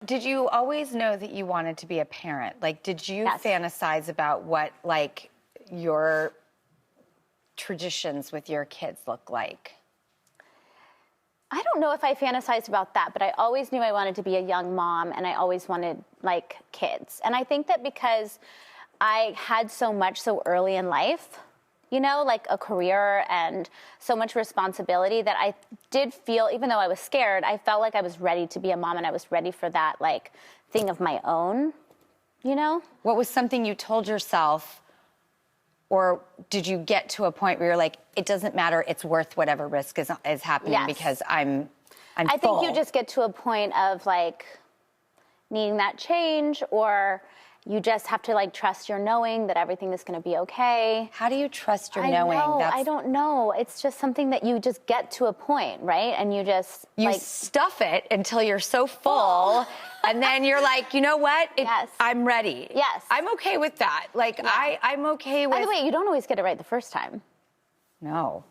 did you always know that you wanted to be a parent? Like, did you fantasize about what, like, your traditions with your kids look like? I don't know if I fantasized about that, but I always knew I wanted to be a young mom, and I always wanted, like, kids. And I think that because I had so much so early in life, you know, like a career and so much responsibility, that I did feel, even though I was scared, I felt like I was ready to be a mom, and I was ready for that, like, thing of my own, you know? What was something you told yourself, or did you get to a point where you're like, it doesn't matter, it's worth whatever risk is happening because I'm I full. think you just get to a point of, like, needing that change, or you just have to, like, trust your knowing that everything is going to be okay. How do you trust your knowing? I don't know. It's just something that you just get to a point, right? And you just, you stuff it until you're so full, and then you're like, you know what? I'm ready. Yes. I'm okay with that. Like, I'm okay with... By the way, you don't always get it right the first time. No.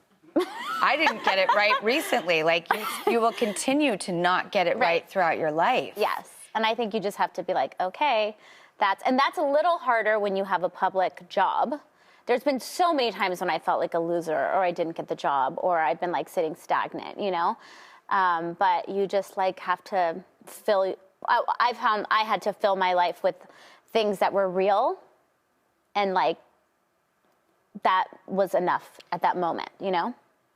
I didn't get it right recently. Like, you will continue to not get it right throughout your life. Yes. And I think you just have to be like, okay... That's a little harder when you have a public job. There's been so many times when I felt like a loser, or I didn't get the job, or I've been, like, sitting stagnant, you know? But you just, like, have to I found I had to fill my life with things that were real, and, like, that was enough at that moment, you know?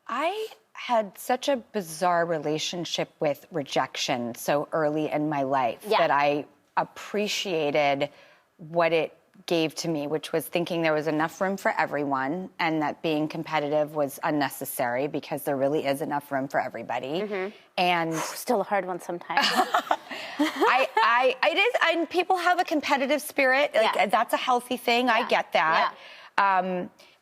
I had such a bizarre relationship with rejection so early in my life that I appreciated what it gave to me, which was thinking there was enough room for everyone, and that being competitive was unnecessary because there really is enough room for everybody. And still a hard one sometimes. It is. And people have a competitive spirit. Like, that's a healthy thing. I get that.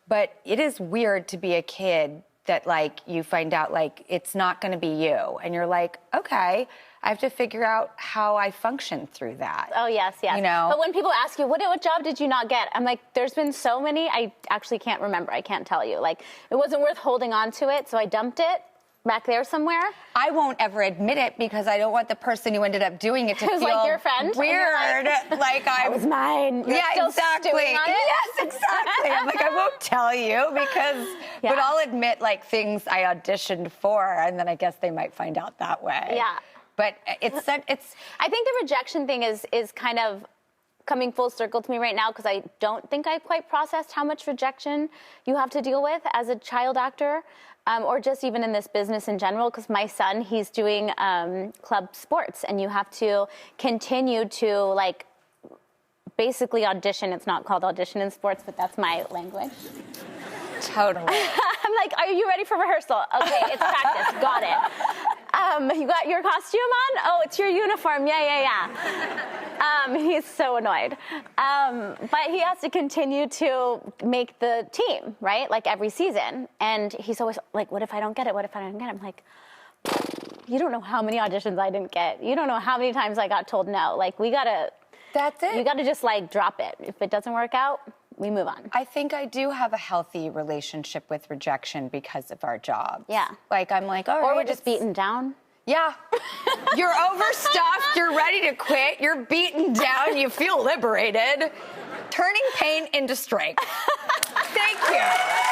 But it is weird to be a kid that, like, you find out, like, it's not going to be you, and you're like, okay, I have to figure out how I function through that. Oh, yes. You know? But when people ask you, what job did you not get? I'm like, there's been so many, I actually can't remember. I can't tell you. Like, it wasn't worth holding on to it, so I dumped it back there somewhere. I won't ever admit it because I don't want the person who ended up doing it to feel like your friend. Weird. Like that was mine. You're still exactly. stewing on it? Yes, exactly. I'm like, I won't tell you because, but I'll admit, like, things I auditioned for, and then I guess they might find out that way. Yeah. But I think the rejection thing is kind of coming full circle to me right now, because I don't think I've quite processed how much rejection you have to deal with as a child actor, or just even in this business in general, because my son, he's doing club sports, and you have to continue to, like, basically audition. It's not called audition in sports, but that's my language. Totally. I'm like, are you ready for rehearsal? Okay, it's practice. Got it. You got your costume on? Oh, it's your uniform. Yeah. He's so annoyed. But he has to continue to make the team, right? Like, every season. And he's always like, what if I don't get it? What if I don't get it? I'm like, you don't know how many auditions I didn't get. You don't know how many times I got told no. Like, that's it. You gotta just, like, drop it. If it doesn't work out, we move on. I think I do have a healthy relationship with rejection because of our jobs. Yeah. Like, I'm like, all right. Or we're just beaten down. Yeah. You're overstuffed. You're ready to quit. You're beaten down. You feel liberated. Turning pain into strength. Thank you.